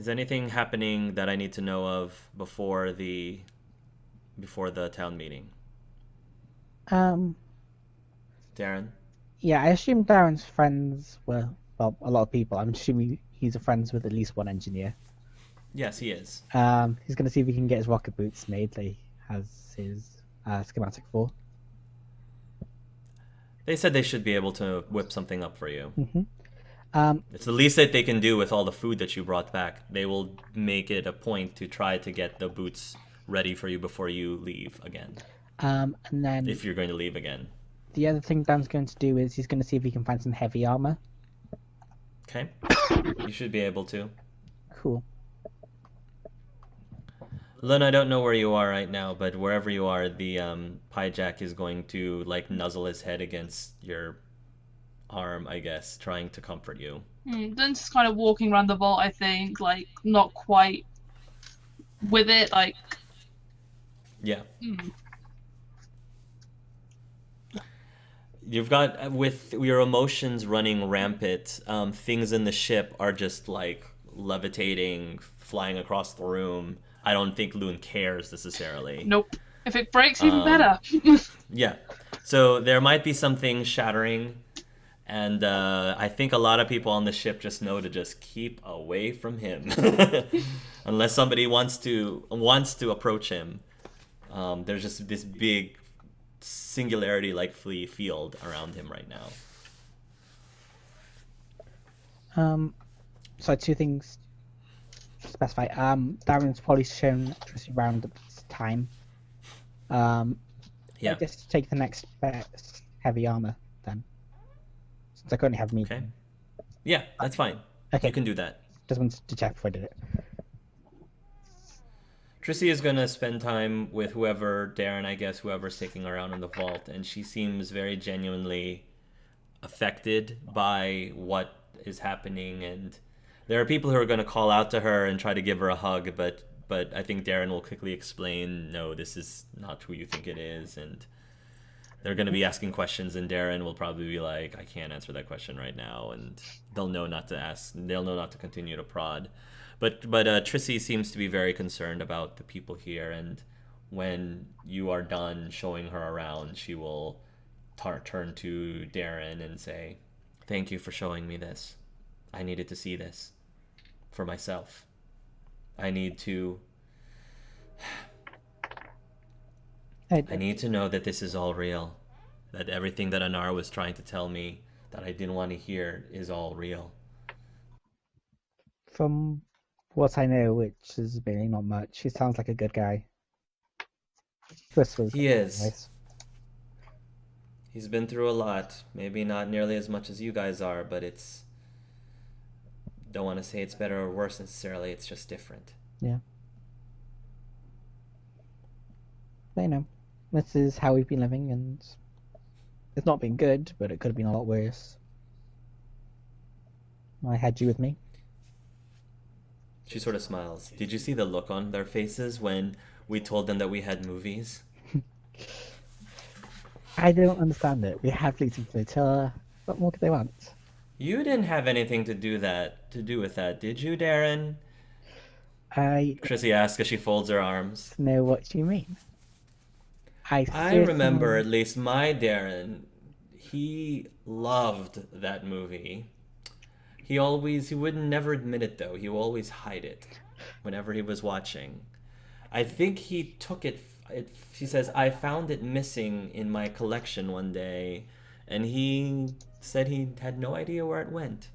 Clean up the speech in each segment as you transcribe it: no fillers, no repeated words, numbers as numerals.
Is anything happening that I need to know of before the town meeting? Um, Darren? yeah, I assume Darren's friends were, well, a lot of people. I'm assuming he's a friends with at least one engineer. Yes, he is. He's going to see if he can get his rocket boots made that he has his schematic for. They said they should be able to whip something up for you. Hmm. Um, It's the least that they can do with all the food that you brought back. They will make it a point to try to get the boots ready for you before you leave again. and then If you're going to leave again. the other thing Dan's going to do is he's going to see if he can find some heavy armor. Okay? You should be able to. Cool. Lynn, I don't know where you are right now, but wherever you are, the Pyjack is going to like nuzzle his head against your arm, I guess, trying to comfort you. Then just kind of walking around the vault, I think, like not quite with it, like. Yeah. Mm. You've got, with your emotions running rampant, things in the ship are just like levitating, flying across the room. I don't think Loon cares necessarily. Nope. If it breaks, even Um, better. yeah. So there might be some things shattering, and I think a lot of people on the ship just know to just keep away from him, unless somebody wants to approach him. There's just this big singularity like flea field around him right now. Um, so two things to specify. Darren's probably shown Tracy around at this time. I Yeah. guess take the next best heavy armor then, since I currently have Okay. medium. Yeah, that's fine. You Okay, can do that. just wanted to check before I did it. Trissy is gonna spend time with whoever, Darren, I guess, whoever's taking her around in the vault, and she seems very genuinely affected by what is happening. And there are people who are gonna call out to her and try to give her a hug, but I think Darren will quickly explain, no, this is not who you think it is, and they're gonna be asking questions, and Darren will probably be like, I can't answer that question right now, and they'll know not to ask. They'll know not to continue to prod. But Trissy seems to be very concerned about the people here, and when you are done showing her around, she will turn to Darren and say, "Thank you for showing me this. I needed to see this for myself. I need to. I, I need to know that this is all real. That everything that Anar was trying to tell me that I didn't want to hear is all real." from what I know, which is really not much, he sounds like a good guy. Chris was He is. nice. He's been through a lot. Maybe not nearly as much as you guys are, but it's. Don't want to say it's better or worse necessarily, it's just different. Yeah, but, this is how we've been living, and it's not been good, but it could have been a lot worse. I had you with me. She sort of smiles. Did you see the look on their faces when we told them that we had movies? I don't understand it. We have Fleeting Flotilla. What more could they want? You didn't have anything to do with that, did you, Darren? I Chrissy asks as she folds her arms. know what you mean. I I remember certainly. at least my Darren. He loved that movie. He wouldn't never admit it though. He would always hide it whenever he was watching. I think he took it. He says I found it missing in my collection one day, and he said he had no idea where it went.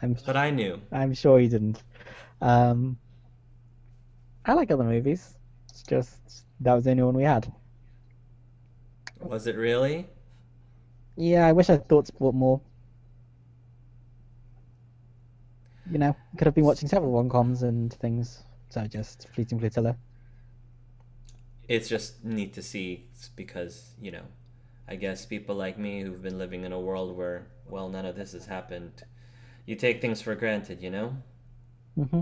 I'm But I knew. I'm sure you didn't. Um, I like other movies. It's just that was the only one we had. Was it really? Yeah, I wish I thought sport more. Could have been watching several rom-coms and things. So just Fleeting Flotilla. It's just neat to see because, I guess people like me who've been living in a world where, well, none of this has happened, you take things for granted. Hmm.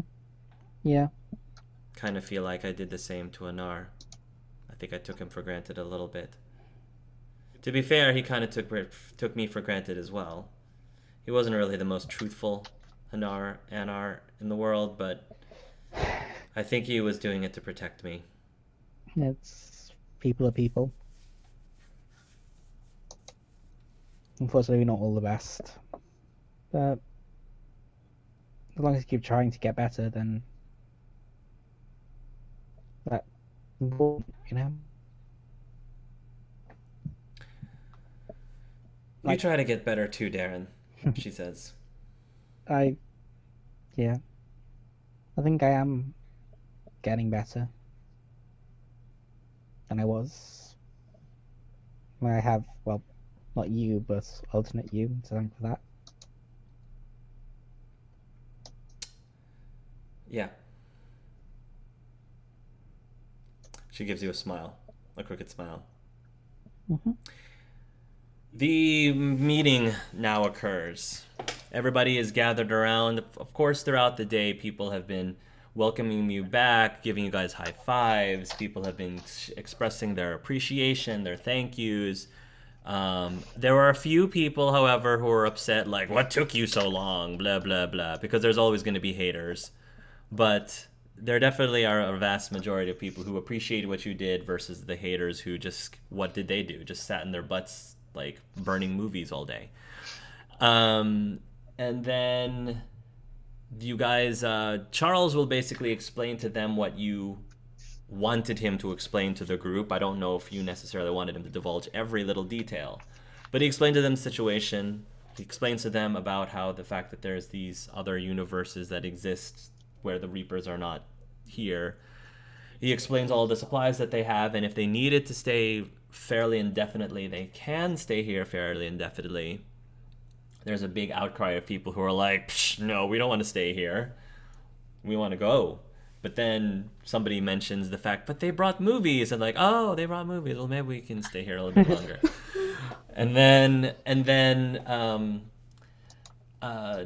Yeah. Kind of feel like I did the same to Anar. I think I took him for granted a little bit. To be fair, he kind of took me for granted as well. He wasn't really the most truthful Anar in the world, but I think he was doing it to protect me. It's people are people. Unfortunately, we're not all the best. But as long as you keep trying to get better, then that's important, you know? You Like, try to get better too, Darren, she says. I, yeah, I think I am getting better than I was. I have, well, not you, but alternate you, so thank for that. Yeah. She gives you a smile, a crooked smile. Mm-hmm. The meeting now occurs. Everybody is gathered around. Of course, throughout the day, people have been welcoming you back, giving you guys high fives. People have been expressing their appreciation, their thank yous. There were a few people, however, who were upset, like, what took you so long? Blah, blah, blah. Because there's always going to be haters. But there definitely are a vast majority of people who appreciate what you did versus the haters who just, what did they do? Just sat in their butts, like, burning movies all day. Um, and then you guys, Charles will basically explain to them what you wanted him to explain to the group. I don't know if you necessarily wanted him to divulge every little detail, but he explained to them the situation. He explains to them about how the fact that there's these other universes that exist where the Reapers are not here. He explains all the supplies that they have, and if they needed to stay fairly indefinitely, they can stay here fairly indefinitely. There's a big outcry of people who are like, no, we don't want to stay here. We want to go. But then somebody mentions the fact, but they brought movies, and like, oh, they brought movies. Well, maybe we can stay here a little bit longer. And then uh,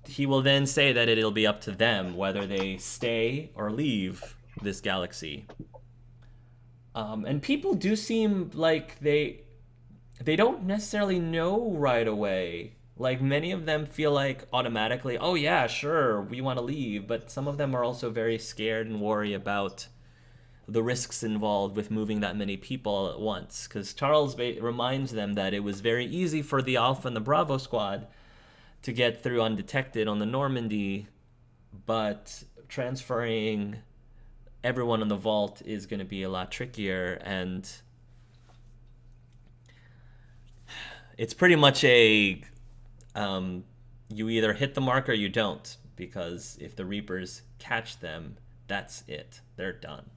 he will then say that it'll be up to them whether they stay or leave this galaxy. And people do seem like they don't necessarily know right away. Like many of them feel like automatically, oh yeah, sure, we want to leave, but some of them are also very scared and worry about the risks involved with moving that many people at once. Because Charles reminds them that it was very easy for the Alpha and the Bravo squad to get through undetected on the Normandy, but transferring everyone in the vault is going to be a lot trickier, and it's pretty much a you either hit the mark or you don't, because if the Reapers catch them, that's it. They're done.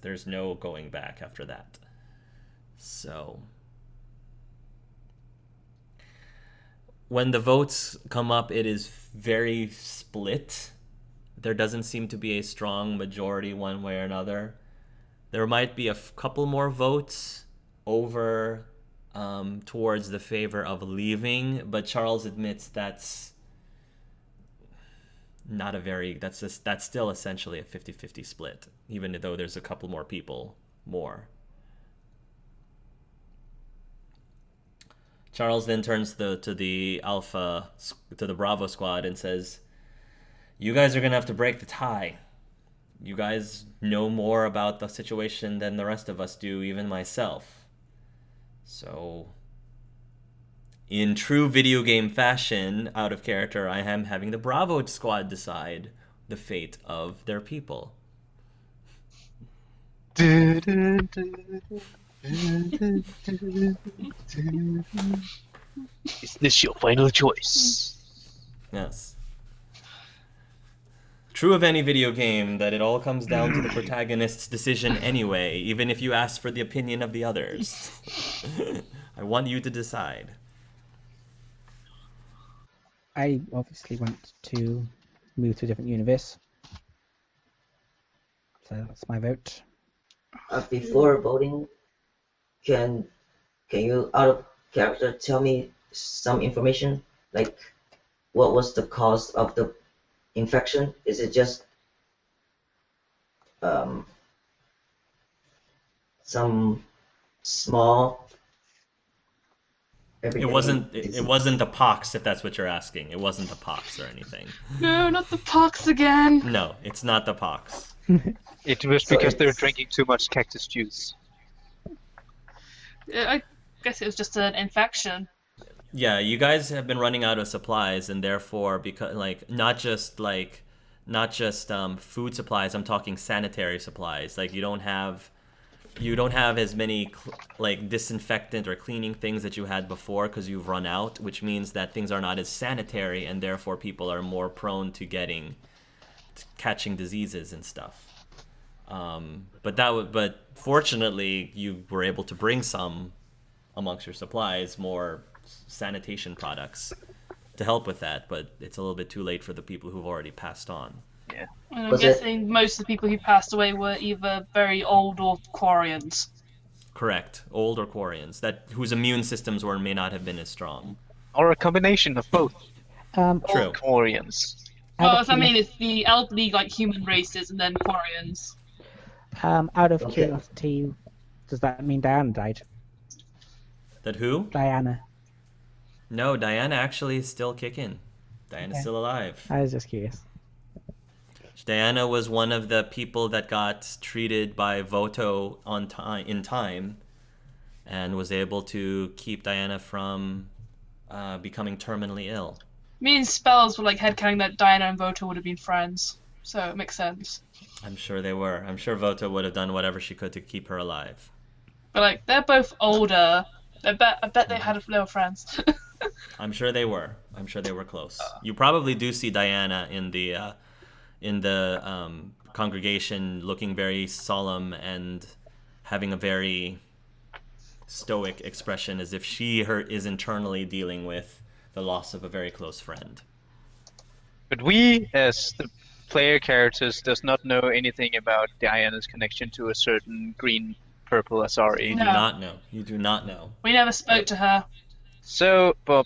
There's no going back after that. So when the votes come up, it is very split. There doesn't seem to be a strong majority one way or another. There might be a couple more votes over towards the favor of leaving, but Charles admits that's not a very that's still essentially a 50-50 split, even though there's a couple more people more. Charles then turns to the Alpha to the Bravo squad and says, "You guys are gonna have to break the tie. You guys know more about the situation than the rest of us do, even myself. So, in true video game fashion, out of character, I am having the Bravo squad decide the fate of their people." Is this your final choice? Yes. True of any video game that it all comes down to the protagonist's decision anyway, even if you ask for the opinion of the others. I want you to decide. I obviously want to move to a different universe. So that's my vote. Before voting, can you out of character tell me some information, like what was the cause of the infection? Is it just um, some small every It day wasn't. disease. It wasn't the pox, if that's what you're asking. It wasn't the pox or anything. No, not the pox again. No, it's not the pox. It was So because they were it's- drinking too much cactus juice. I guess it was just an infection. Yeah, you guys have been running out of supplies, and therefore, because not just food supplies. I'm talking sanitary supplies. Like you don't have as many disinfectant or cleaning things that you had before because you've run out, which means that things are not as sanitary, and therefore people are more prone to catching diseases and stuff. But fortunately, you were able to bring some amongst your supplies, more sanitation products to help with that. But it's a little bit too late for the people who've already passed on. Yeah. And I'm Was it- guessing most of the people who passed away were either very old or Quarians. Correct, old or Quarians whose immune systems may not have been as strong. Or a combination of both. True. Quarians. Well, I mean, it's the elderly, like, human races and then Quarians. Out of Okay. curiosity, does that mean Diana died? That who? Diana. No, Diana actually is still kicking. Diana's Okay. still alive. I was just curious. Diana was one of the people that got treated by Voto in time, and was able to keep Diana from becoming terminally ill. Me and Spells were, like, headcanon that Diana and Voto would have been friends. So it makes sense. I'm sure they were. I'm sure Voto would have done whatever she could to keep her alive. But, like, they're both older. I bet they had little friends. I'm sure they were. I'm sure they were close. You probably do see Diana in the congregation looking very solemn and having a very stoic expression, as if she is internally dealing with the loss of a very close friend. But we, as the player characters, does not know anything about Diana's connection to a certain green-purple You Asari. do No. not know. You do not know. We never spoke to her. So, Bob,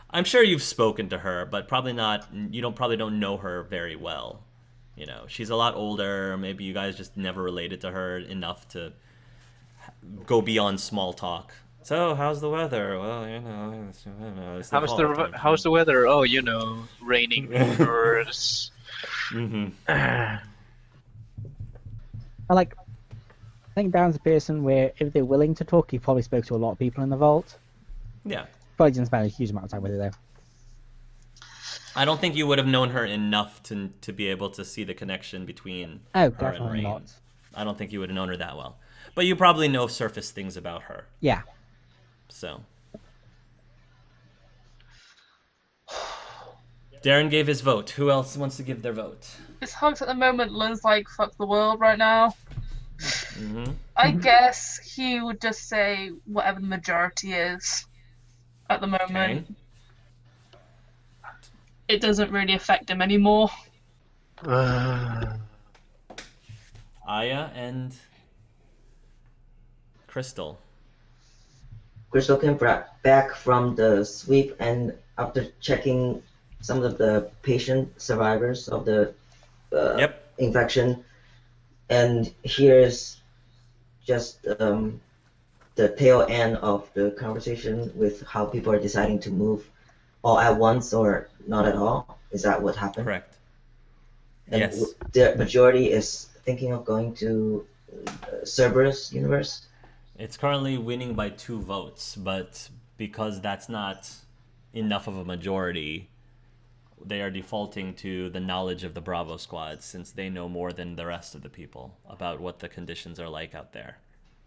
I'm sure you've spoken to her, but probably not. You probably don't know her very well. You know, she's a lot older. Maybe you guys just never related to her enough to go beyond small talk. So, how's the weather? Well, it's the fall. how's the weather? Oh, raining birds. Mm-hmm. I think Darren's a person where if they're willing to talk, he probably spoke to a lot of people in the vault. Yeah. Probably didn't spend a huge amount of time with her though. I don't think you would have known her enough to be able to see the connection between Oh, her and definitely Rain. not. I don't think you would have known her that well. But you probably know surface things about her. Yeah. So. Darren gave his vote. Who else wants to give their vote? His hugs at the moment Lynn's like, fuck the world right now. Mm-hmm. I guess he would just say whatever the majority is at the moment. Okay. It doesn't really affect him anymore. Aya and Crystal. Crystal came back from the sweep, and after checking some of the patient survivors of the Yep. infection, and here's just the tail end of the conversation with how people are deciding to move all at once or not at all. Is that what happened? Correct. And Yes. the majority is thinking of going to Cerberus universe. It's currently winning by 2 votes, but because that's not enough of a majority, they are defaulting to the knowledge of the Bravo squad, since they know more than the rest of the people about what the conditions are like out there.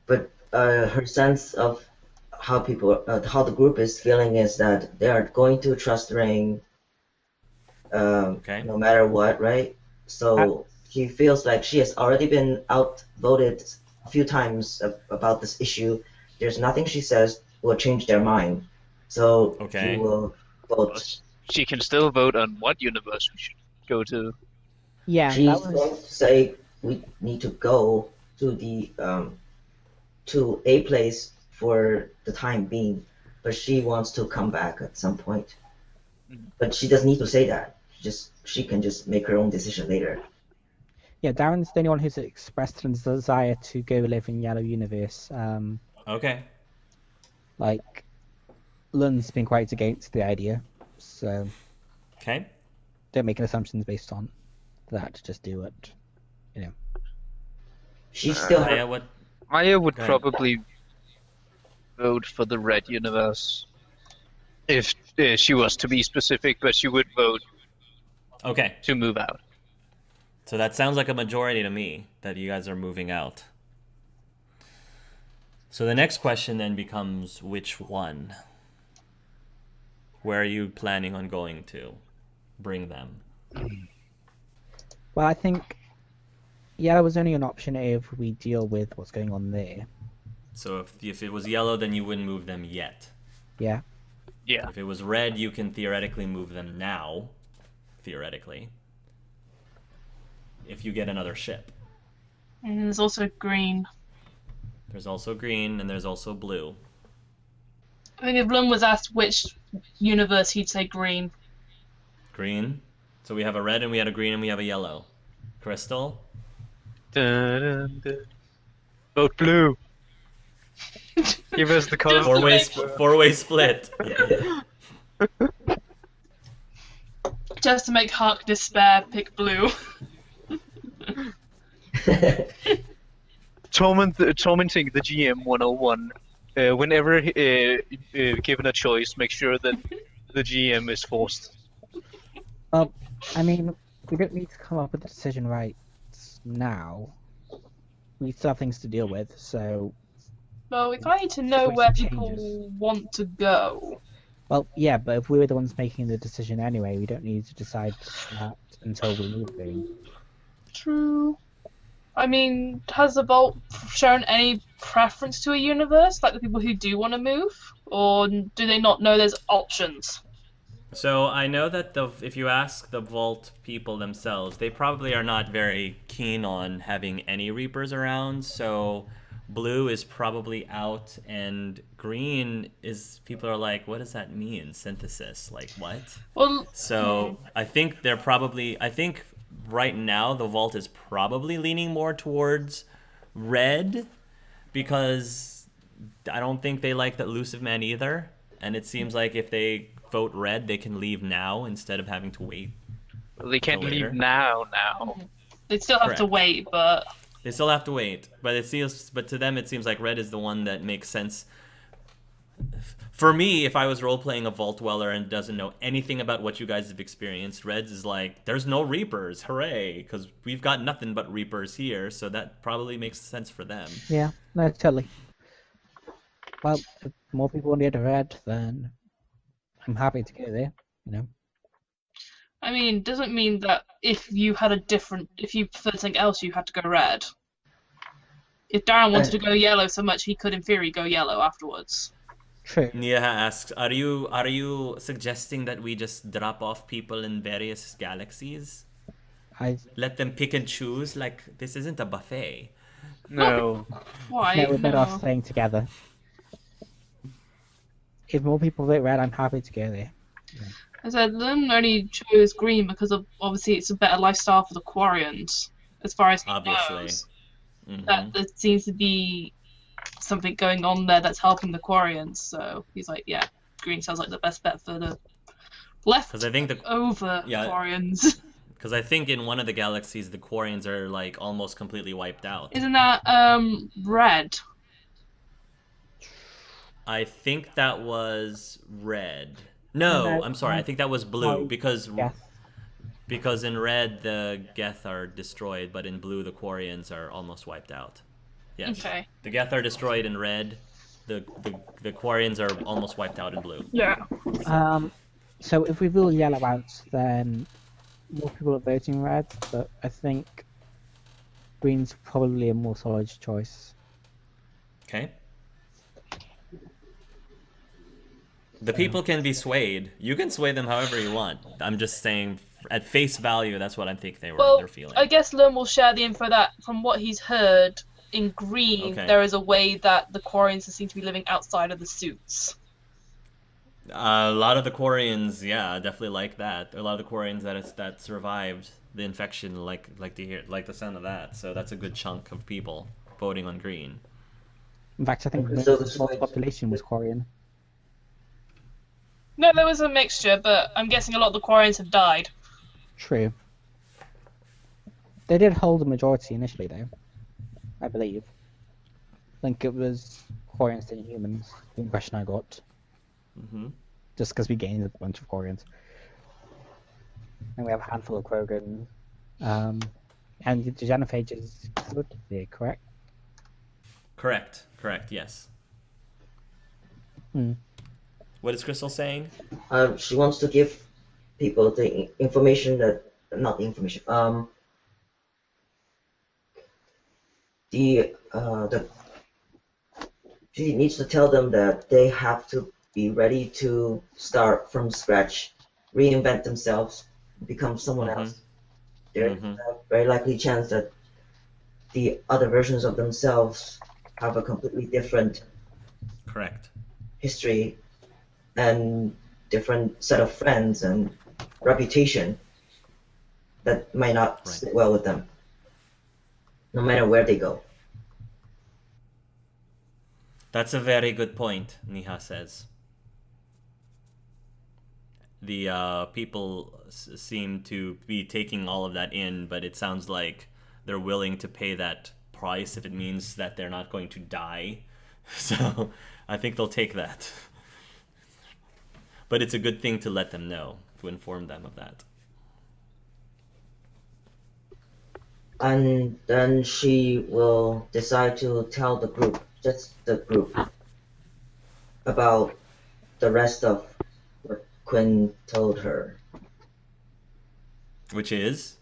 But her sense of how how the group is feeling is that they are going to trust Rain, Okay. no matter what, right? So she feels like she has already been outvoted a few times about this issue. There's nothing she says will change their mind. So Okay. she will vote. She can still vote on what universe we should go to. Yeah, She's that going was. to say we need to go to the to a place for the time being, but she wants to come back at some point. But she doesn't need to say that. She can just make her own decision later. Yeah, Darren's the only one who's expressed a desire to go live in Yellow Universe. Okay. Like, Lund's been quite against the idea, so Okay. don't make assumptions based on that. Just do it. She still Aya, have. what? Aya would Go ahead. probably vote for the red universe if she was to be specific, but she would vote Okay. to move out. So that sounds like a majority to me that you guys are moving out. So the next question then becomes which one? Where are you planning on going to bring them? Well, I think yellow was only an option if we deal with what's going on there. So if it was yellow, then you wouldn't move them yet. Yeah. Yeah. If it was red, you can theoretically move them now. Theoretically. If you get another ship. And there's also green. There's also green and there's also blue. I think if Lund was asked which universe, he'd say green. Green. So we have a red and we have a green and we have a yellow. Crystal? Dun, dun, dun. Vote blue. Give us the color. Four-way split. Just to make Hark despair, pick blue. Tormenting the GM 101. Whenever given a choice, make sure that the GM is forced. Well, I mean, we don't need to come up with a decision right now. We still have things to deal with, so... Well, we kind of need to know where people want to go. Well, yeah, but if we're the ones making the decision anyway, we don't need to decide that until we're moving. True. I mean, has the Vault shown any preference to a universe, like the people who do want to move? Or do they not know there's options? So I know that if you ask the Vault people themselves, they probably are not very keen on having any Reapers around. So blue is probably out, and green is, people are like, what does that mean? Synthesis, like what? Well, So I think right now the Vault is probably leaning more towards red, because I don't think they like the Elusive Man either. And it seems like if they vote red, they can leave now instead of having to wait. They can't Till later. leave now. they still have to Correct. wait, but They still have to wait, but to them it seems like red is the one that makes sense. For me, if I was role-playing a Vault Dweller and doesn't know anything about what you guys have experienced, Reds is like, there's no Reapers, hooray, because we've got nothing but Reapers here, so that probably makes sense for them. Yeah, no, totally. Well, if more people want to get red, then I'm happy to go there, I mean, doesn't mean that if you preferred something else, you had to go red. If Darren wanted to go yellow so much, he could, in theory, go yellow afterwards. True. Nia asks, are you suggesting that we just drop off people in various galaxies? Let them pick and choose? Like, this isn't a buffet. No. Why? No, we're better off No. staying together. If more people vote red, I'm happy to go there. I said Lynn only chose green because of, obviously it's a better lifestyle for the Quarians, as far as he Obviously. knows. Mhm. That there seems to be something going on there that's helping the Quarians, so he's like, yeah, green sounds like the best bet for the left 'Cause I think over yeah. Quarians. Because I think in one of the galaxies, the Quarians are like almost completely wiped out. Isn't that red? I think that was red. No, No, I'm sorry. I think that was blue because Yes. because in red the Geth are destroyed, but in blue the Quarians are almost wiped out. Yes. Okay. The Geth are destroyed in red. The Quarians are almost wiped out in blue. Yeah. So if we rule yellow out, then more people are voting red, but I think green's probably a more solid choice. Okay. The people can be swayed. You can sway them however you want. I'm just saying, at face value, that's what I think they're feeling. I guess Lynn will share the info that, from what he's heard, in green, Okay. there is a way that the Quarians seem to be living outside of the suits. A lot of the Quarians, yeah, definitely like that. A lot of the Quarians that survived the infection like the sound of that. So that's a good chunk of people voting on green. In fact, I think Okay, most so of this the way- population was Quarian. No, there was a mixture, but I'm guessing a lot of the Quarians have died. True. They did hold a majority initially, though. I believe. I think it was Quarians and humans. The impression I got. Mm-hmm. Just because we gained a bunch of Quarians. And we have a handful of Krogan. And the Genophage would be correct. Correct. Yes. Hmm. What is Crystal saying? She wants to give people the information that, not the information, the she needs to tell them that they have to be ready to start from scratch, reinvent themselves, become someone Mhm. else. There's Mhm. a very likely chance that the other versions of themselves have a completely different Correct. history and different set of friends and reputation that might not Right. sit well with them, no matter where they go. That's a very good point, Niha says. The people seem to be taking all of that in, but it sounds like they're willing to pay that price if it means that they're not going to die. So I think they'll take that. But it's a good thing to let them know, to inform them of that. And then she will decide to tell the group, just the group, about the rest of what Quinn told her. Which is?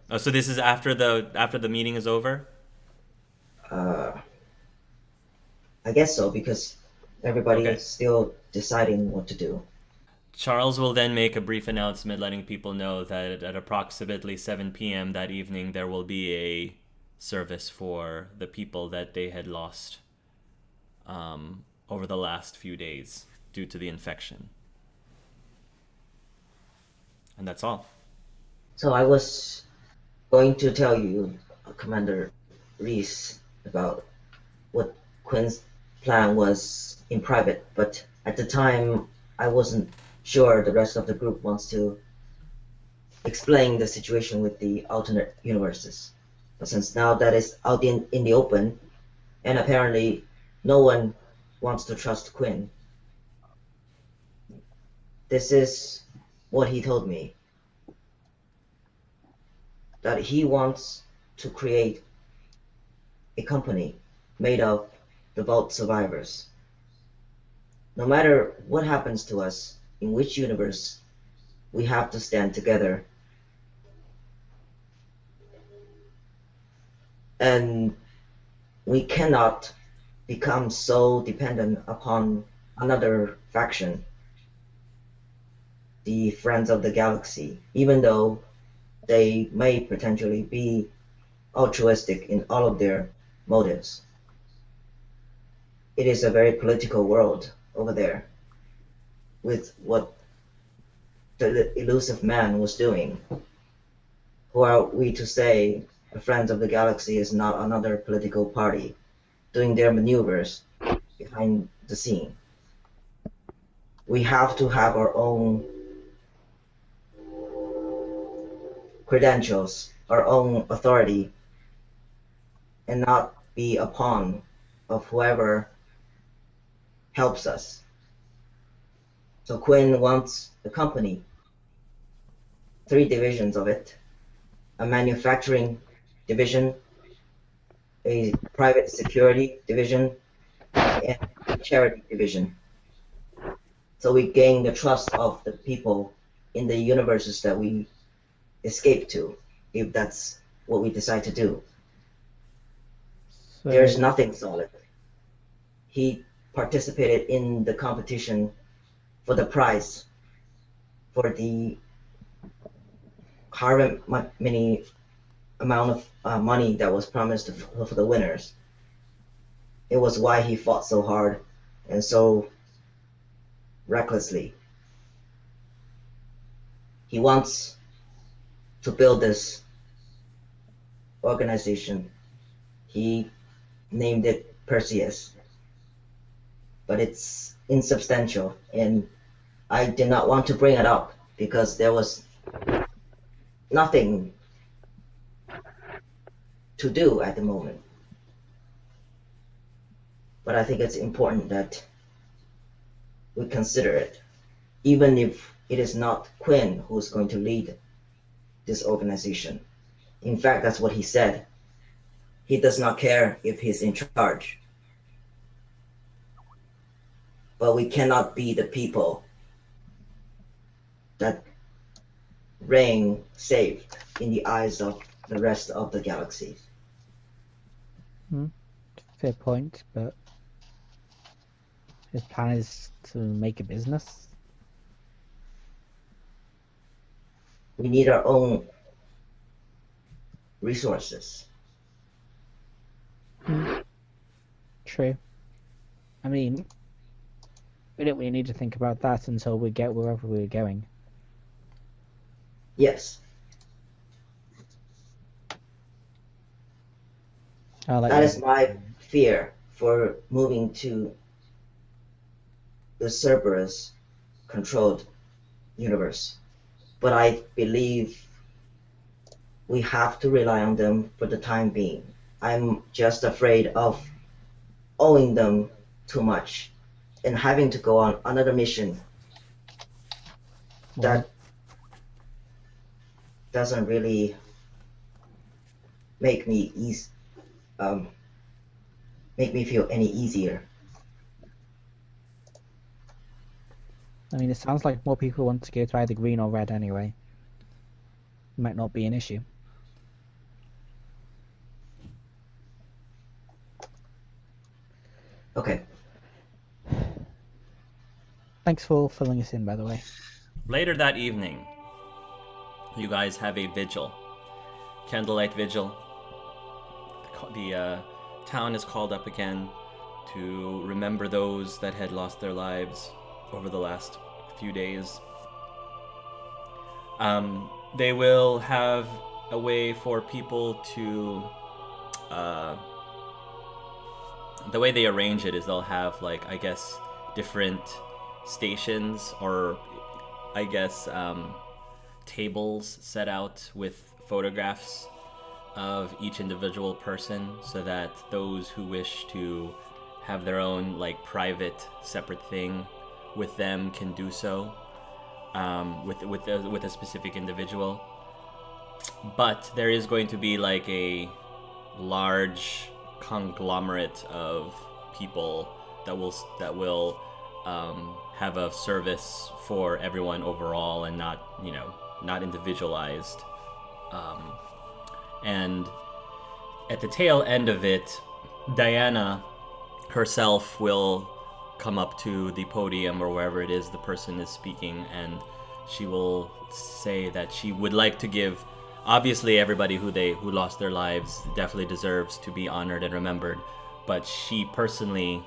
Oh, so this is after the meeting is over? Uh, I guess so, because everybody Okay. is still deciding what to do. Charles will then make a brief announcement letting people know that at approximately 7 p.m. that evening there will be a service for the people that they had lost over the last few days due to the infection. And that's all. So I was going to tell you, Commander Reese, about what Quinn's plan was in private, but at the time I wasn't sure the rest of the group wants to explain the situation with the alternate universes. But since now that is out in the open, and apparently no one wants to trust Quinn, this is what he told me. That he wants to create a company made of the Vault survivors. No matter what happens to us, in which universe, we have to stand together. And we cannot become so dependent upon another faction, the Friends of the Galaxy, even though they may potentially be altruistic in all of their motives. It is a very political world over there, with what the elusive man was doing. Who are we to say the Friends of the Galaxy is not another political party doing their maneuvers behind the scene? We have to have our own credentials, our own authority, and not be a pawn of whoever helps us. So Quinn wants a company, 3 divisions of it: a manufacturing division, a private security division, and a charity division. So we gain the trust of the people in the universes that we escape to, if that's what we decide to do. So, There's nothing solid. He participated in the competition for the prize, for the however many amount of money that was promised for the winners. It was why he fought so hard and so recklessly. He wants to build this organization. He named it Perseus, but it's insubstantial, and I did not want to bring it up because there was nothing to do at the moment. But I think it's important that we consider it, even if it is not Quinn who's going to lead this organization. In fact, that's what he said. He does not care if he's in charge. But we cannot be the people that Rain saved in the eyes of the rest of the galaxy. Fair point, but his plan is to make a business. We need our own resources. True. I mean, we don't really need to think about that until we get wherever we're going. Yes. That is my fear for moving to the Cerberus controlled universe. But I believe we have to rely on them for the time being. I'm just afraid of owing them too much and having to go on another mission that doesn't really make me feel any easier. I mean, it sounds like more people want to go to either green or red anyway. Might not be an issue. Okay. Thanks for filling us in, by the way. Later that evening, you guys have a vigil. Candlelight vigil. The town is called up again to remember those that had lost their lives over the last few days. They will have a way for people to... the way they arrange it is they'll have, like, I guess, different stations or, I guess, tables set out with photographs of each individual person so that those who wish to have their own, like, private, separate thing with them can do so with a specific individual. But there is going to be, like, a large conglomerate of people that will have a service for everyone overall and not individualized. And at the tail end of it, Diana herself will come up to the podium or wherever it is the person is speaking, and she will say that she would like to give, obviously everybody who lost their lives definitely deserves to be honored and remembered, but she personally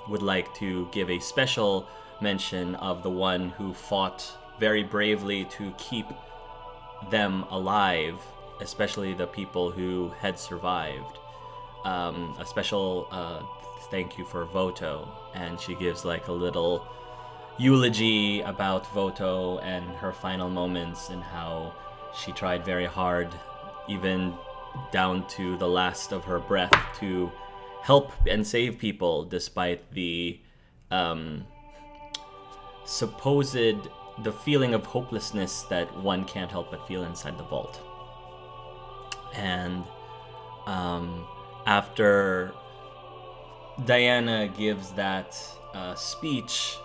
would like to give a special mention of the one who fought very bravely to keep them alive, especially the people who had survived. A special thank you for Voto, and she gives like a little eulogy about Voto and her final moments and how she tried very hard, even down to the last of her breath, to help and save people despite the the feeling of hopelessness that one can't help but feel inside the vault. And after Diana gives that speech,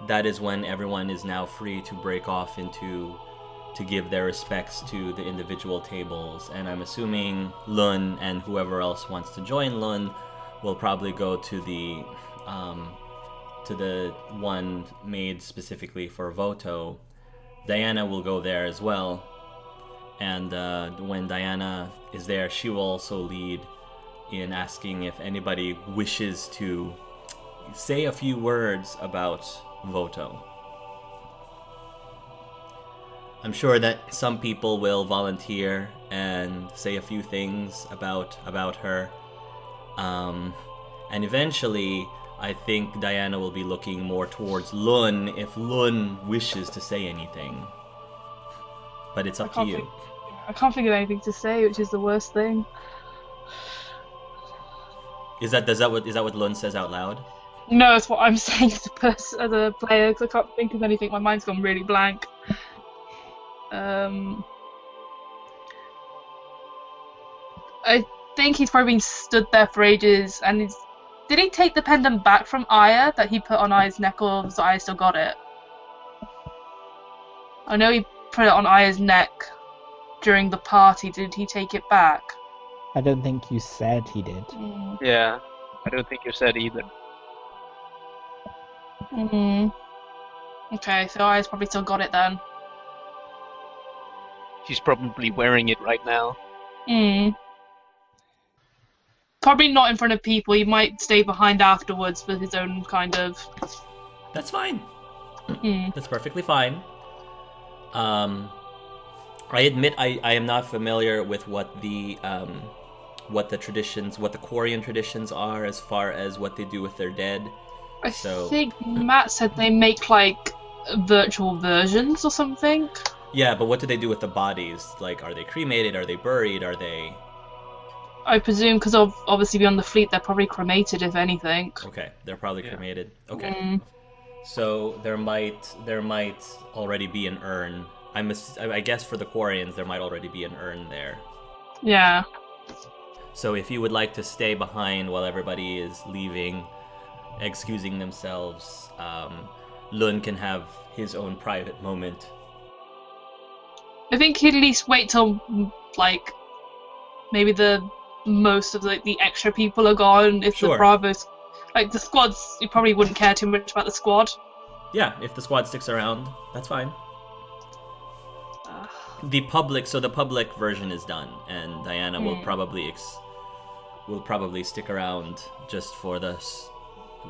that is when everyone is now free to break off to give their respects to the individual tables. And I'm assuming Lun and whoever else wants to join Lun will probably go to the one made specifically for Voto. Diana will go there as well. And when Diana is there, she will also lead in asking if anybody wishes to say a few words about Voto. I'm sure that some people will volunteer and say a few things about her. And eventually, I think Diana will be looking more towards Lun if Lun wishes to say anything. But it's up to you. I can't think of anything to say, which is the worst thing. Is that what Lun says out loud? No, it's what I'm saying as a player, because I can't think of anything. My mind's gone really blank. I think he's probably been stood there for ages, and did he take the pendant back from Aya that he put on Aya's neck, or has Aya still got it? I know he put it on Aya's neck during the party. Did he take it back? I don't think you said he did. Yeah, I don't think you said either. Okay, so Aya's probably still got it then. She's probably wearing it right now. Probably not in front of people. He might stay behind afterwards for his own kind of... That's fine. That's perfectly fine. I admit I am not familiar with what the traditions, what the Quarian traditions are as far as what they do with their dead. I think Matt said they make like virtual versions or something. Yeah, but what do they do with the bodies? Like, are they cremated? Are they buried? Are they... I presume, because obviously beyond the fleet, they're probably cremated, if anything. Okay, they're probably cremated. Okay. So there might already be an urn. I guess for the Quarians, there might already be an urn there. Yeah. So if you would like to stay behind while everybody is leaving, excusing themselves, Lun can have his own private moment. I think he'd at least wait till, like, maybe the most of the extra people are gone. If the Bravos, like the squads, you probably wouldn't care too much about the squad. Yeah, if the squad sticks around, that's fine. The public version is done, and Diana will probably stick around just for the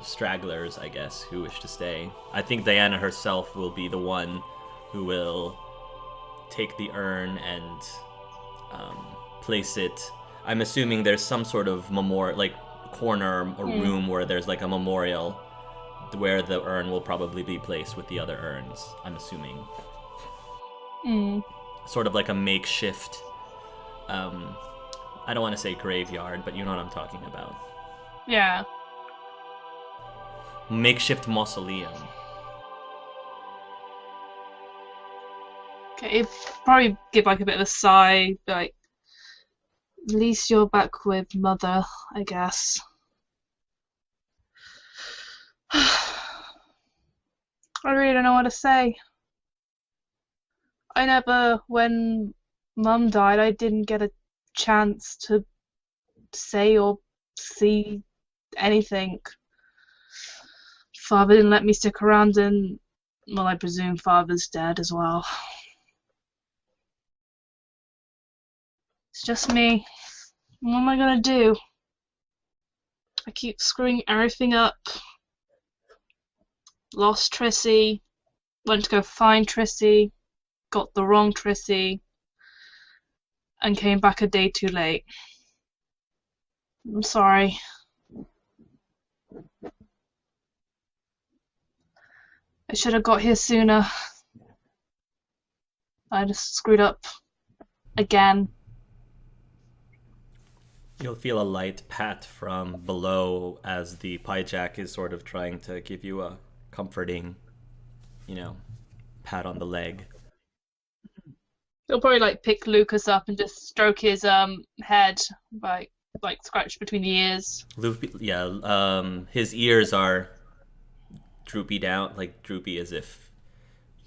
stragglers, I guess, who wish to stay. I think Diana herself will be the one who will take the urn and place it. I'm assuming there's some sort of memorial, like corner or room where there's like a memorial where the urn will probably be placed with the other urns, I'm assuming. Sort of like a makeshift, I don't want to say graveyard, but you know what I'm talking about. Yeah. Makeshift mausoleum. Okay, it'd probably give like a bit of a sigh, like, at least you're back with Mother, I guess. I really don't know what to say. When Mum died, I didn't get a chance to say or see anything. Father didn't let me stick around, and, well, I presume Father's dead as well. It's just me. What am I gonna do? I keep screwing everything up. Lost Trissy. Went to go find Trissy. Got the wrong Trissy. And came back a day too late. I'm sorry. I should have got here sooner. I just screwed up. Again. You'll feel a light pat from below as the Pyjack is sort of trying to give you a comforting, pat on the leg. He'll probably like pick Lucas up and just stroke his head, like scratch between the ears. His ears are droopy as if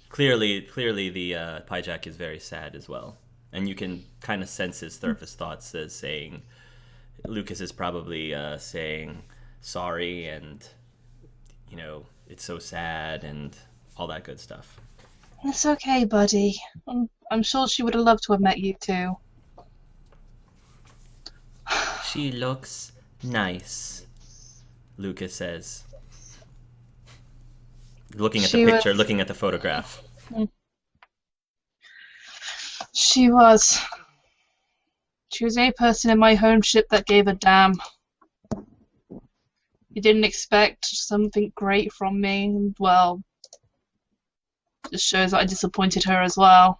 clearly the Pyjack is very sad as well, and you can kind of sense his surface thoughts as saying. Lucas is probably saying sorry and, it's so sad and all that good stuff. It's okay, buddy. I'm sure she would have loved to have met you too. She looks nice, Lucas says. Looking at the picture, looking at the photograph. She was. She was the only person in my home ship that gave a damn. You didn't expect something great from me, and well, just shows that I disappointed her as well.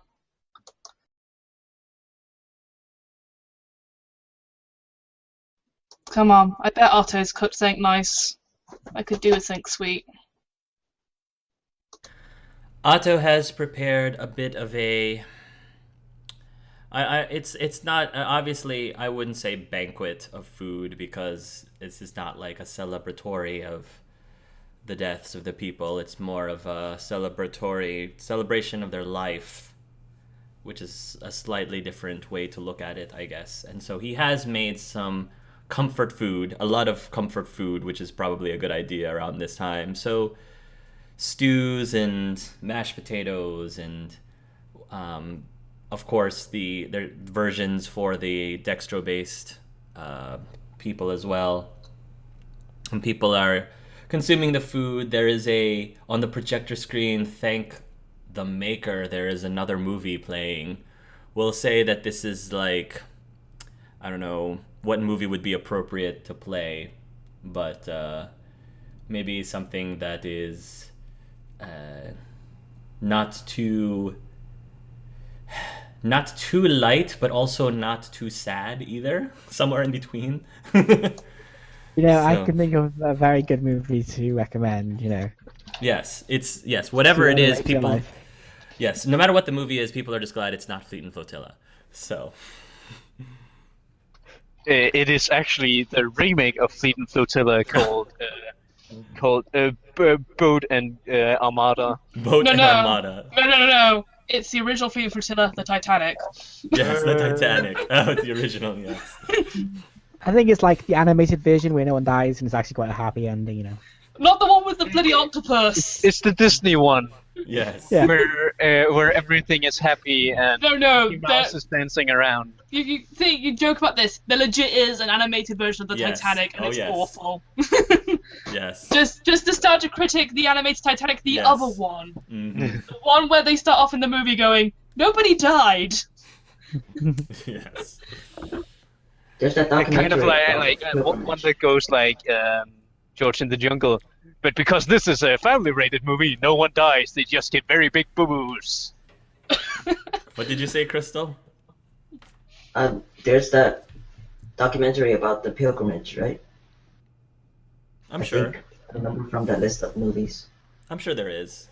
Come on, I bet Otto's cooked something nice. I could do with something sweet. Otto has prepared a bit of a. It's not obviously I wouldn't say banquet of food because this is not like a celebratory of the deaths of the people. It's more of a celebration of their life, which is a slightly different way to look at it, I guess. And so he has made some comfort food, a lot of comfort food, which is probably a good idea around this time. So stews and mashed potatoes and of course their versions for the dextro-based people as well. And people are consuming the food. There is on the projector screen, thank the maker, there is another movie playing. We'll say that this is like, I don't know what movie would be appropriate to play, but maybe something that is not too light, but also not too sad either. Somewhere in between. I can think of a very good movie to recommend. Yes, whatever it is, people. Life. Yes, no matter what the movie is, people are just glad it's not Fleet and Flotilla. So. It is actually the remake of Fleet and Flotilla called Boat and Armada. Boat and Armada. No. It's the original Fleet and Flotilla, the Titanic. Yes, the Titanic. Oh, the original, yes. I think it's like the animated version where no one dies and it's actually quite a happy ending. Not the one with the bloody octopus. It's the Disney one. Yes. Yeah. Where everything is happy and No, Mouse is dancing around. You joke about this. There legit is an animated version of the Titanic, and it's awful. Yes. Just to start to critic the animated Titanic, the other one. Mm-hmm. The one where they start off in the movie going, nobody died. Yes. There's that documentary. Kind of like one that goes like George in the Jungle. But because this is a family-rated movie, no one dies. They just get very big boo-boos. What did you say, Crystal? There's that documentary about the pilgrimage, right? I'm I sure. think a number from that list of movies. I'm sure there is.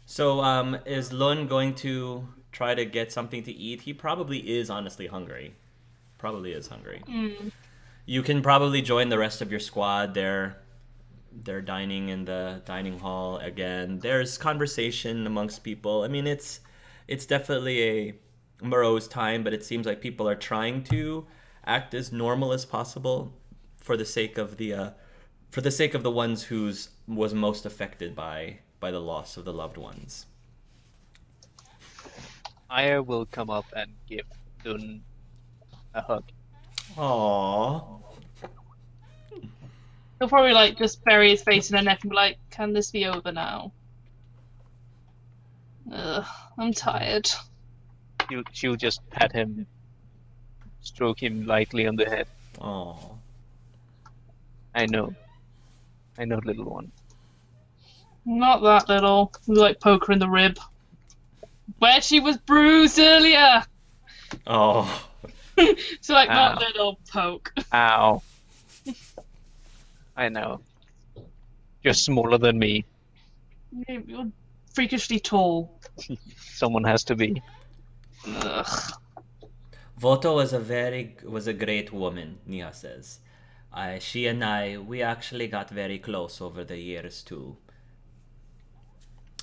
So, is Lun going to try to get something to eat? He probably is honestly hungry. Probably is hungry. You can probably join the rest of your squad. They're dining in the dining hall again. There's conversation amongst people. I mean, it's definitely a morose time, but it seems like people are trying to act as normal as possible for the sake of the ones whose was most affected by the loss of the loved ones. Aya will come up and give Dun a hug. Aww. He'll probably just bury his face in her neck and be like, "Can this be over now?" Ugh, I'm tired. She'll just pat him, stroke him lightly on the head. Aww. I know, little one. Not that little. We poke her in the rib. Where she was bruised earlier! Oh. So not little, poke. Ow. I know. You're smaller than me. You're freakishly tall. Someone has to be. Ugh. Voto was a great woman, Nia says. She and we actually got very close over the years too.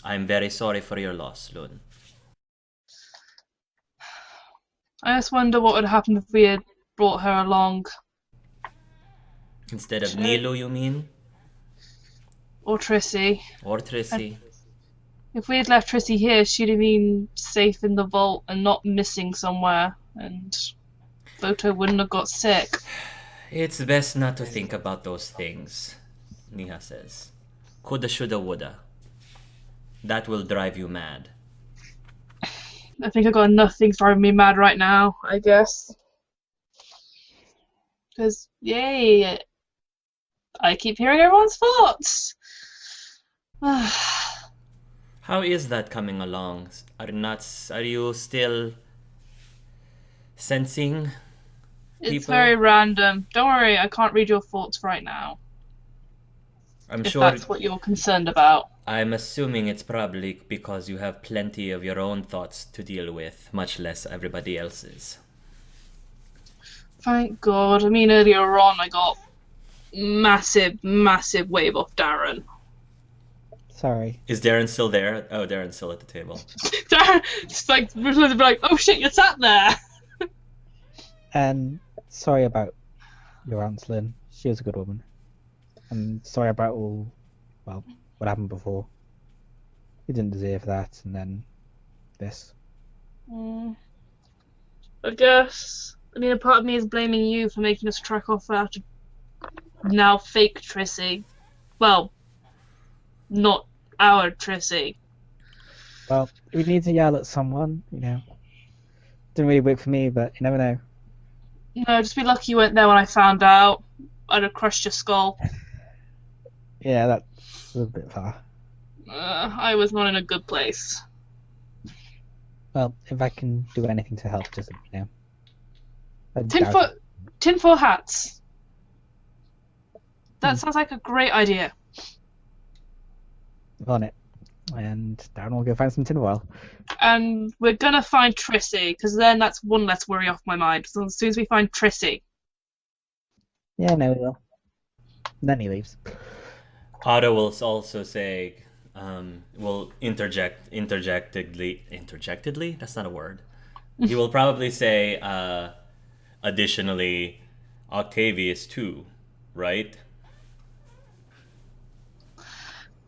I'm very sorry for your loss, Lun. I just wonder what would happen if we had brought her along. Instead of Nilu, you mean? Or Trissy. Or Trissy. If we had left Trissy here, she'd have been safe in the vault and not missing somewhere, and Voto wouldn't have got sick. It's best not to think about those things, Niha says. Coulda, shoulda, woulda. That will drive you mad. I think I've got enough things driving me mad right now, I guess. Because, yay, I keep hearing everyone's thoughts. How is that coming along? Are you still sensing It's people? very random. Don't worry, I can't read your thoughts right now, I'm if sure. that's what you're concerned about. I'm assuming it's probably because you have plenty of your own thoughts to deal with, much less everybody else's. Thank God. I mean, earlier on, I got massive wave off Darren. Sorry. Is Darren still there? Oh, Darren's still at the table. Darren, it's like, oh shit, you're sat there. And sorry about your Aunt Lynn. She was a good woman. And sorry about what happened before. You didn't deserve that, and then this. I guess. I mean, a part of me is blaming you for making us track off after now fake Trissy. Well, not our Trissy. Well, if you need to yell at someone, didn't really work for me, but you never know. No, just be lucky you weren't there when I found out. I'd have crushed your skull. Yeah, that's a bit far. I was not in a good place. Well, if I can do anything to help, just I doubt Tinfoil hats. That sounds like a great idea. it. On it. And Darren will go find some tinfoil. And we're gonna find Trissy, because then that's one less worry off my mind. So as soon as we find Trissy. Yeah, no, we will. And then he leaves. Otto will also say, will interjectedly, that's not a word. He will probably say, additionally, Octavius too, right?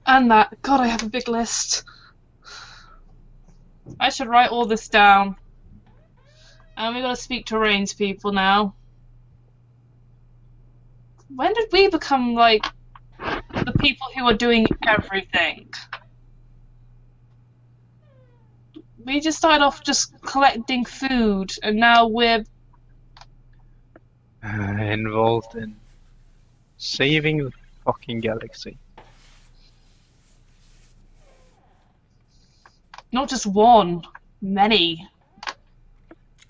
And that. God, I have a big list. I should write all this down. And we gotta speak to Rain's people now. When did we become, like, the people who are doing everything? We just started off just collecting food, and now we're... Involved in saving the fucking galaxy. Not just one, many.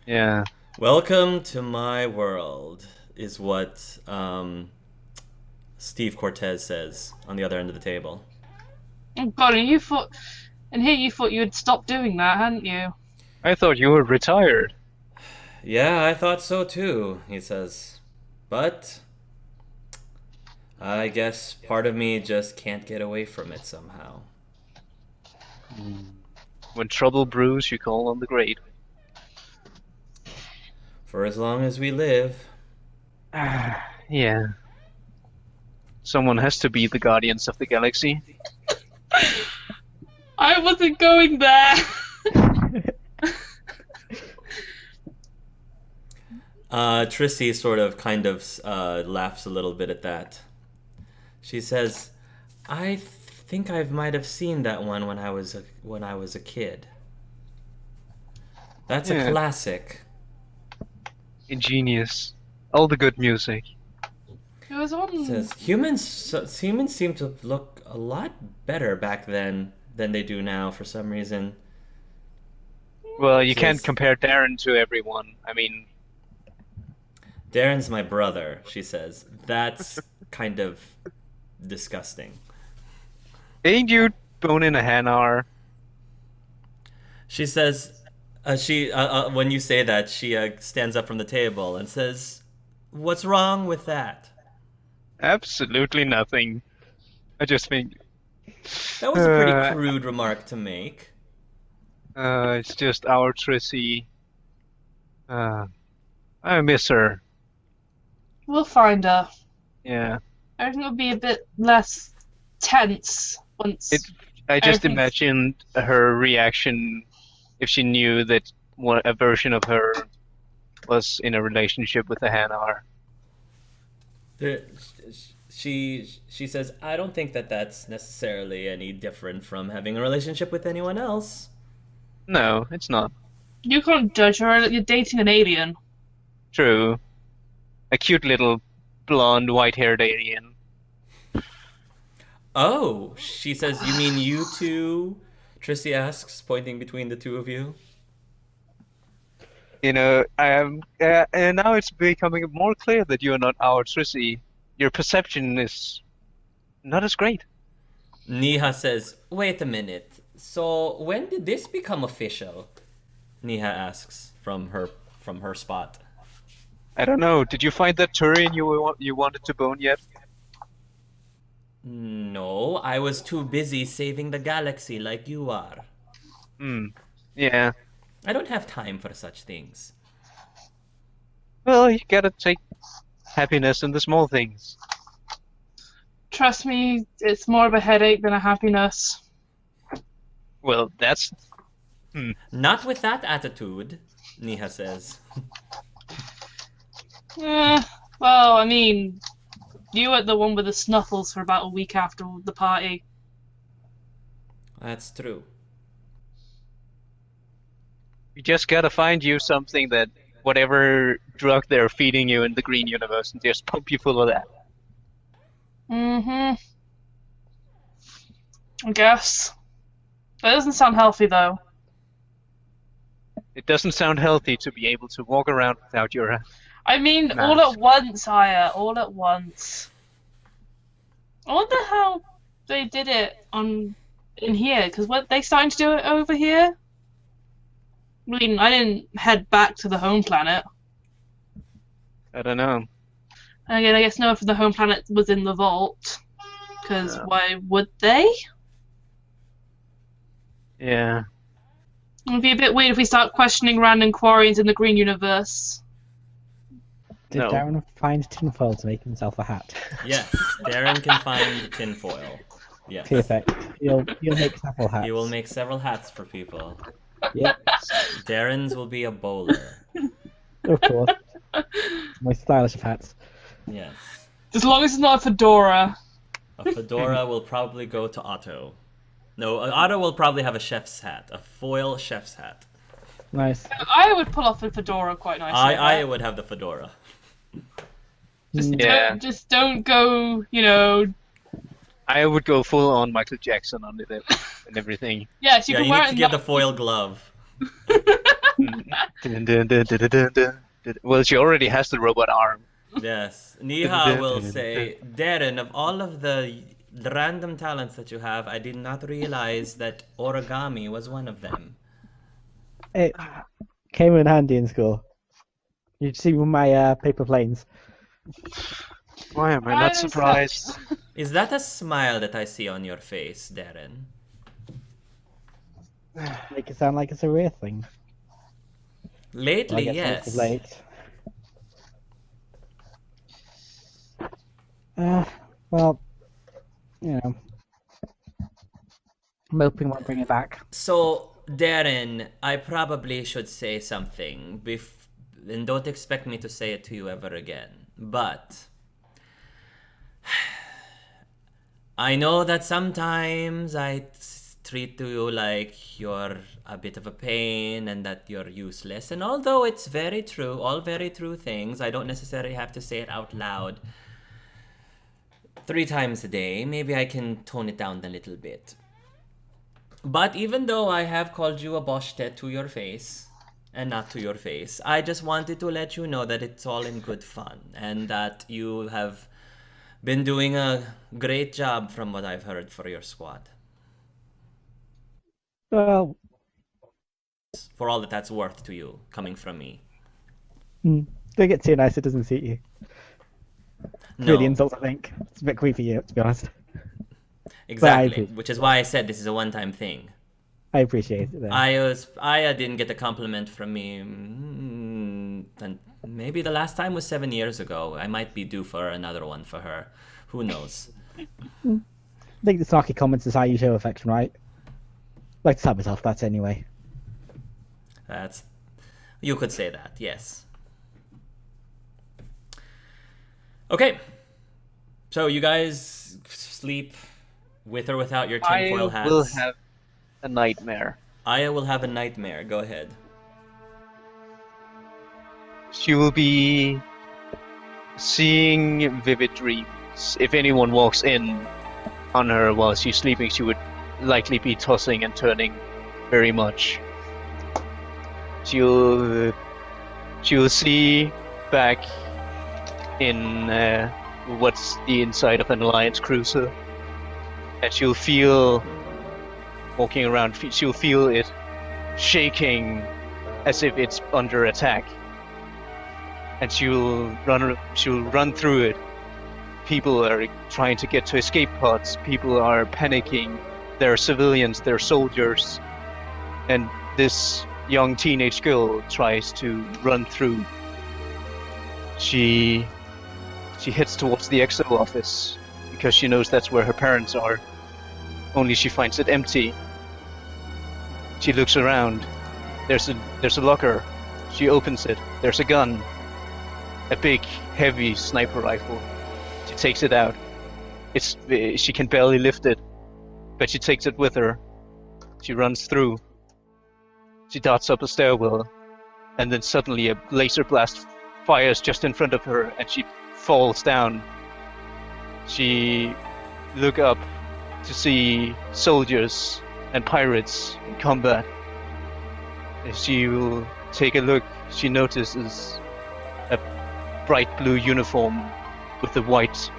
Yeah. Welcome to my world, is what Steve Cortez says on the other end of the table. Oh God, and you thought you'd stop doing that, hadn't you? I thought you were retired. Yeah, I thought so too, he says. But I guess part of me just can't get away from it somehow. When trouble brews, you call on the great. For as long as we live. Yeah. Someone has to be the guardians of the galaxy. I wasn't going there. Trissy sort of kind of laughs a little bit at that. She says, I think I might have seen that one when I was a kid. That's a classic. Ingenious. All the good music. It was on. It says humans seem to look a lot better back then than they do now for some reason. Well, you can't compare Darren to everyone. I mean, Darren's my brother, she says. That's kind of disgusting. ain't you boning a Hanar? She says, when you say that, she stands up from the table and says, "What's wrong with that?" Absolutely nothing. I just think That was a pretty crude remark to make. it's just our Trissy. I miss her. We'll find her. Yeah. Everything will be a bit less tense once. I just everything's- imagined her reaction if she knew that a version of her was in a relationship with a Hanar. She says, "I don't think that that's necessarily any different from having a relationship with anyone else." No, it's not. You can't judge her. You're dating an alien. True. A cute little blonde, white-haired alien. Oh, she says, you mean you two? Trissy asks, pointing between the two of you. You know, and now it's becoming more clear that you're not our Trissy. Your perception is not as great. Niha says, wait a minute. So when did this become official? Niha asks from her spot. I don't know. Did you find that Turian you wanted to bone yet? No, I was too busy saving the galaxy like you are. Yeah. I don't have time for such things. Well, you gotta take happiness in the small things. Trust me, it's more of a headache than a happiness. Well, that's... Not with that attitude, Niha says. Well, I mean, you were the one with the snuffles for about a week after the party. That's true. You just gotta find you something that whatever drug they're feeding you in the green universe and just pump you full of that. I guess. That doesn't sound healthy, though. It doesn't sound healthy to be able to walk around without your... I mean, Mask. all at once, Aya, all at once. I wonder how they did it in here, because what they starting to do it over here? I mean, I didn't head back to the home planet. I don't know. And again, I guess no one from the home planet was in the vault, because why would they? Yeah. It would be a bit weird if we start questioning random Quarians in the green universe. Did No. Darren find tinfoil to make himself a hat? Yes, Darren can find tinfoil. Yes. Perfect. You'll make several hats. He will make several hats for people. Yep, Darren's will be a bowler. of course. Most stylish of hats. Yes. As long as it's not a fedora. A fedora will probably go to Otto. No, Otto will probably have a chef's hat. A foil chef's hat. Nice. I would pull off a fedora quite nicely. I would have the fedora. Yeah. Just don't go, you know. I would go full on Michael Jackson on it and everything. Yes, you Yeah, can you wear need it. to get the foil glove. Dun, dun, dun, dun, dun, dun, dun. Well, she already has the robot arm. Yes. Niha will say, Darren, of all of the random talents that you have, I did not realize that origami was one of them. It came in handy in school. You'd see with my paper planes. Why am I not surprised? Is that a smile that I see on your face, Darren? Make it sound like it's a rare thing. Lately, I guess yes. it's late. Well, you know, I'm hoping won't bring it back. So, Darren, I probably should say something, and don't expect me to say it to you ever again. But I know that sometimes I treat you like you're a bit of a pain and that you're useless. And although it's very true, all very true things, I don't necessarily have to say it out loud 3 times a day. Maybe I can tone it down a little bit. But even though I have called you a boshtet to your face, and not to your face, I just wanted to let you know that it's all in good fun, and that you have been doing a great job from what I've heard for your squad. Well, For all that that's worth to you, coming from me. don't get too nice, it doesn't suit you. No, Really insults, I think. It's a bit creepy, to be honest. exactly, But which is why I said this is a one-time thing. I appreciate it. Though. Aya didn't get a compliment from me, and maybe the last time was 7 years ago. I might be due for another one for her. Who knows? I think the snarky comments is how you show affection, right? Like to tell myself that anyway. You could say that, yes. Okay. So you guys sleep with or without your tinfoil hats. I will have a nightmare. Aya will have a nightmare. Go ahead. She will be seeing vivid dreams. If anyone walks in on her while she's sleeping, she would likely be tossing and turning very much. She'll see back in what's the inside of an Alliance cruiser, and she'll feel walking around. She'll feel it shaking as if it's under attack, and she'll run through it. People are trying to get to escape pods. People are panicking. There are civilians. There are soldiers, and this young teenage girl tries to run through. She heads towards the EXO office because she knows that's where her parents are. Only she finds it empty. She looks around. There's a locker. She opens it. There's a gun. A big, heavy sniper rifle. She takes it out. She can barely lift it, but she takes it with her. She runs through. She darts up a stairwell, and then suddenly a laser blast fires just in front of her, and she falls down. She looks up to see soldiers and pirates in combat. As she will take a look, she notices a bright blue uniform with a white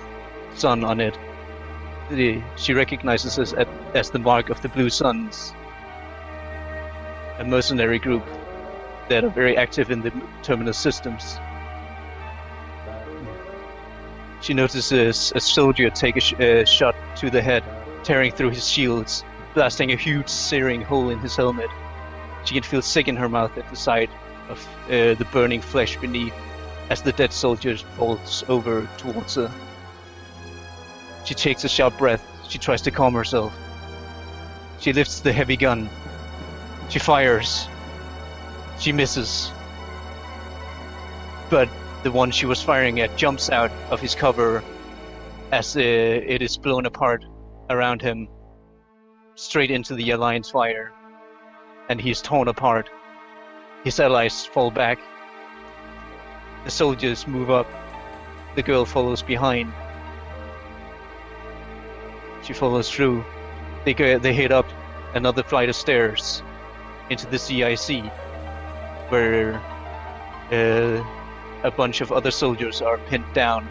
sun on it. She recognizes this as the mark of the Blue Suns, a mercenary group that are very active in the terminus systems. She notices a soldier take a shot to the head, tearing through his shields, blasting a huge searing hole in his helmet. She can feel sick in her mouth at the sight of the burning flesh beneath as the dead soldier falls over towards her. She takes a sharp breath. She tries to calm herself. She lifts the heavy gun. She fires. She misses. But the one she was firing at jumps out of his cover as it is blown apart around him, straight into the Alliance fire, and he is torn apart. His allies fall back. The soldiers move up. The girl follows behind. She follows through. They head up another flight of stairs into the CIC, where a bunch of other soldiers are pinned down.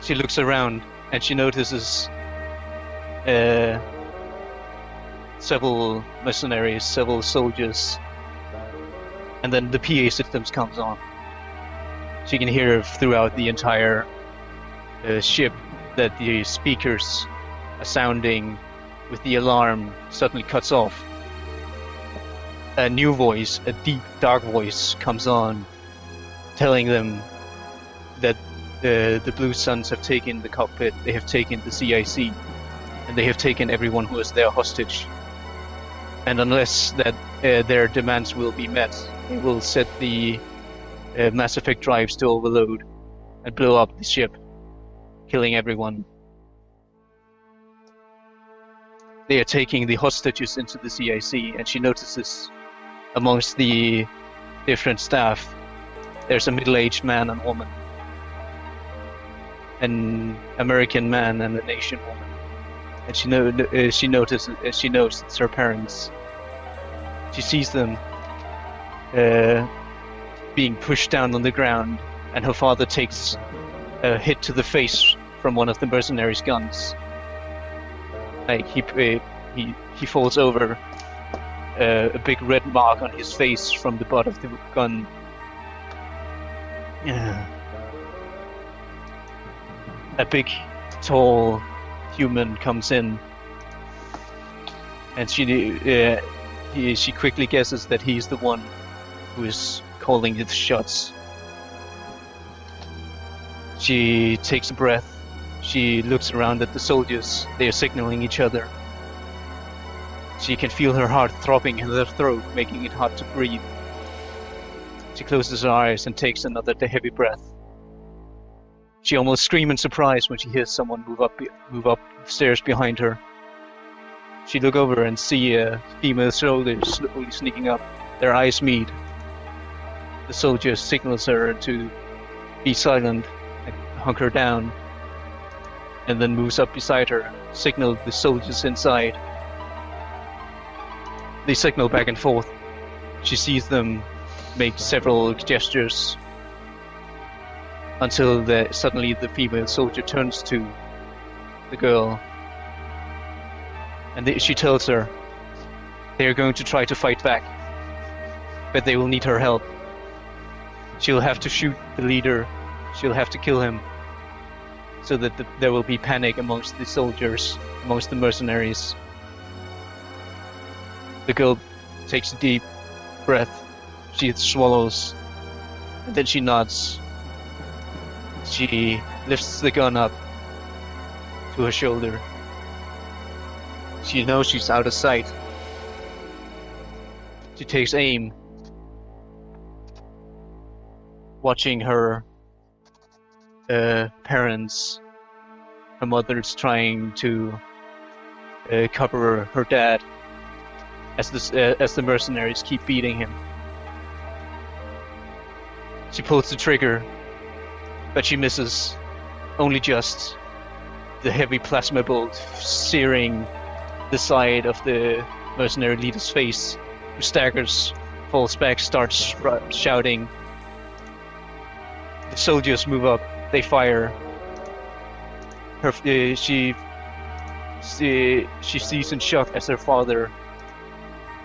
She looks around and she notices several mercenaries, several soldiers, and then the PA systems comes on. She can hear throughout the entire ship that the speakers are sounding with the alarm suddenly cuts off. A new voice, a deep, dark voice comes on, telling them that the Blue Suns have taken the cockpit, they have taken the CIC, and they have taken everyone who is there hostage. And unless that their demands will be met, they will set the Mass Effect drives to overload and blow up the ship, killing everyone. They are taking the hostages into the CIC, and she notices amongst the different staff there's a middle-aged man and woman, an American man and an Asian woman, and she knows it's her parents. She sees them being pushed down on the ground, and her father takes a hit to the face from one of the mercenaries' guns. Like he falls over, a big red mark on his face from the butt of the gun. A big, tall human comes in, and she quickly guesses that he's the one who is calling the shots. She takes a breath. She looks around at the soldiers. They are signaling each other. She can feel her heart throbbing in her throat, making it hard to breathe. She closes her eyes and takes another heavy breath. She almost screams in surprise when she hears someone move up the stairs behind her. She looks over and see a female soldier slowly sneaking up. Their eyes meet. The soldier signals her to be silent and hunker down, and then moves up beside her, signal the soldiers inside. They signal back and forth. She sees them make several gestures until suddenly the female soldier turns to the girl, and she tells her they are going to try to fight back, but they will need her help. She'll have to shoot the leader, she'll have to kill him, so that there will be panic amongst the soldiers, amongst the mercenaries. The girl takes a deep breath, she swallows, and then she nods. She lifts the gun up to her shoulder. She knows she's out of sight. She takes aim, watching her parents, her mother's trying to cover her dad as the mercenaries keep beating him. She pulls the trigger, but she misses, only just. The heavy plasma bolt searing the side of the mercenary leader's face, who staggers, falls back, starts shouting. The soldiers move up, they fire. She sees in shock as her father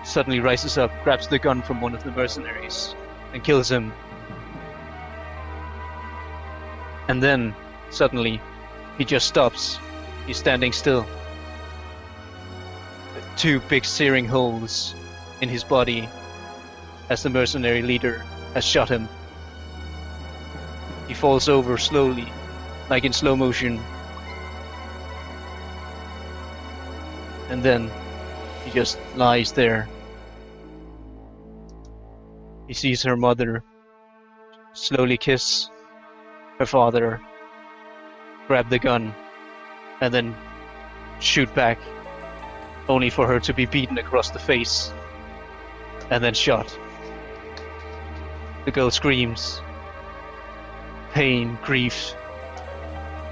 suddenly rises up, grabs the gun from one of the mercenaries, and kills him. And then, suddenly, he just stops. He's standing still. Two big searing holes in his body as the mercenary leader has shot him. He falls over slowly, like in slow motion. And then he just lies there. He sees her mother slowly kiss her father, grab the gun, and then shoot back, only for her to be beaten across the face and then shot. The girl screams. Pain, grief,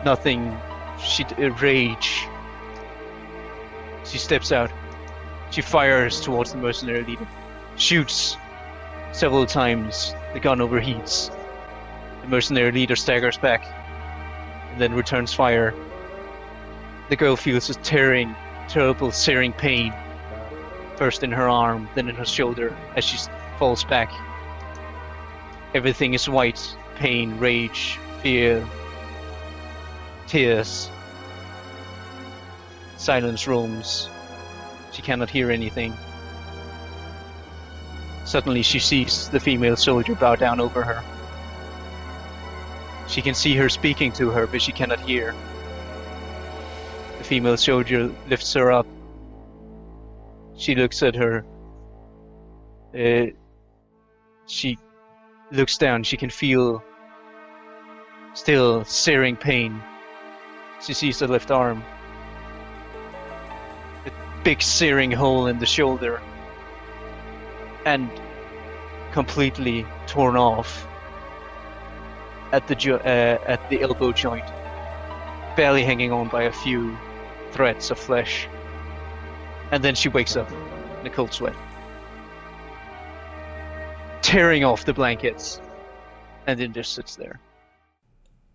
nothing, rage. She steps out. She fires towards the mercenary leader, shoots several times. The gun overheats. The mercenary leader staggers back and then returns fire. The girl feels a terrible searing pain, first in her arm, then in her shoulder, as she falls back. Everything is white. Pain, rage, fear, tears. Silence roams. She cannot hear anything. Suddenly she sees the female soldier bow down over her. She can see her speaking to her, but she cannot hear. The female soldier lifts her up. She looks at her. She looks down. She can feel still searing pain. She sees the left arm. A big searing hole in the shoulder. And completely torn off at the elbow joint, barely hanging on by a few threads of flesh. And then she wakes up in a cold sweat, tearing off the blankets, and then just sits there.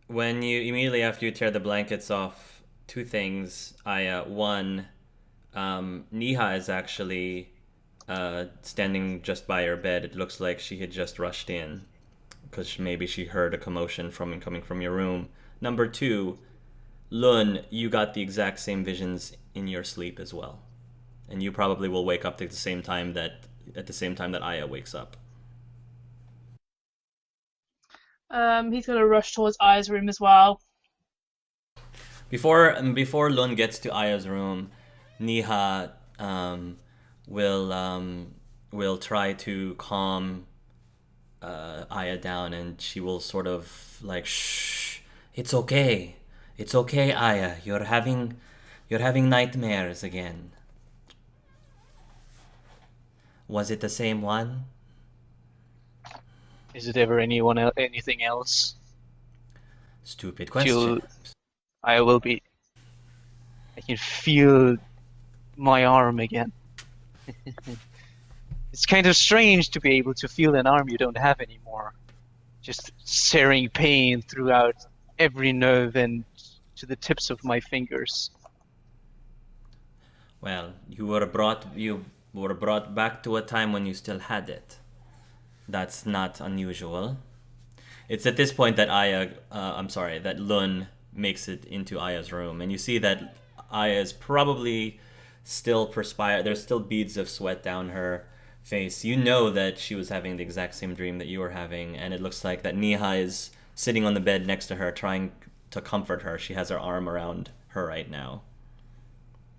When you immediately after you tear the blankets off, two things. One, Niha is actually standing just by her bed. It looks like she had just rushed in because maybe she heard a commotion coming from your room. Number two, Lun, you got the exact same visions in your sleep as well, and you probably will wake up at the same time that Aya wakes up. He's gonna rush towards Aya's room as well. Before Lun gets to Aya's room, Niha will try to calm Aya down, and she will sort of like, shh, it's okay, Aya, you're having nightmares again. Was it the same one? Is it ever anything else? Stupid question. I will be. I can feel my arm again. It's kind of strange to be able to feel an arm you don't have anymore. Just searing pain throughout every nerve and to the tips of my fingers. Well, you were brought back to a time when you still had it. That's not unusual. It's at this point that that Lun makes it into Aya's room, and you see that Aya is probably still perspired. There's still beads of sweat down her face. You know that she was having the exact same dream that you were having, and it looks like that Niha is sitting on the bed next to her, trying to comfort her. She has her arm around her right now.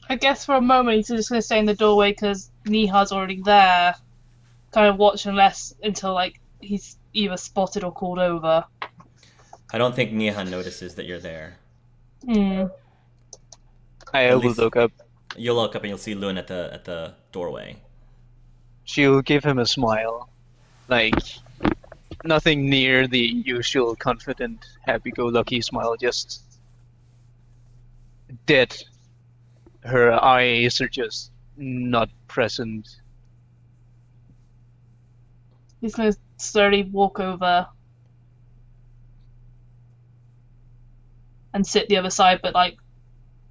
I guess for a moment he's just going to stay in the doorway because Niha's already there, kind of watching less until like he's either spotted or called over. I don't think Niha notices that you're there. I will look up. You'll look up and you'll see Lun at the doorway. She'll give him a smile, like nothing near the usual confident, happy-go-lucky smile, just dead. Her eyes are just not present. He's going to slowly walk over and sit the other side, but like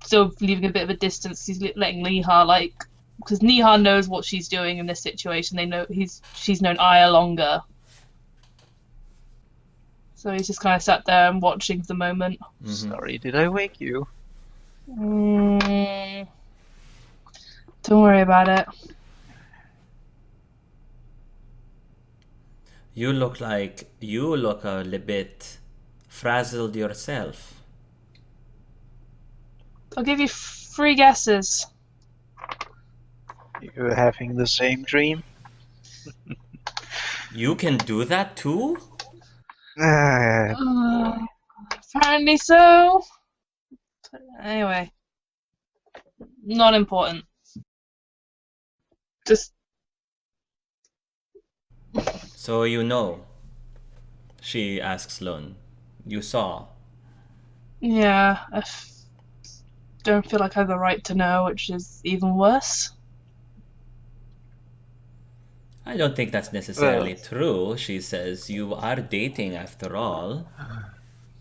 still leaving a bit of a distance. He's letting Niha because Niha knows what she's doing in this situation. They know she's known Aya longer, so he's just kind of sat there and watching for the moment. Mm-hmm. Sorry, did I wake you? Don't worry about it. You look a little bit frazzled yourself. I'll give you 3 guesses. You're having the same dream? You can do that too? Apparently so. Anyway, not important. Just. So you know? She asks Lun. You saw? Yeah, I don't feel like I have the right to know, which is even worse. I don't think that's necessarily true, she says. You are dating after all.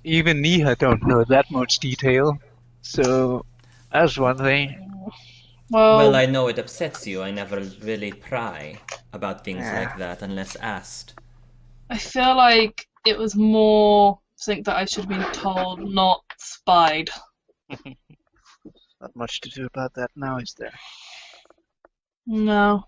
Even Niha don't know that much detail, so that's one thing. Well, I know it upsets you. I never really pry about things like that unless asked. I feel like it was more something that I should have been told, not spied. Not much to do about that now, is there? No.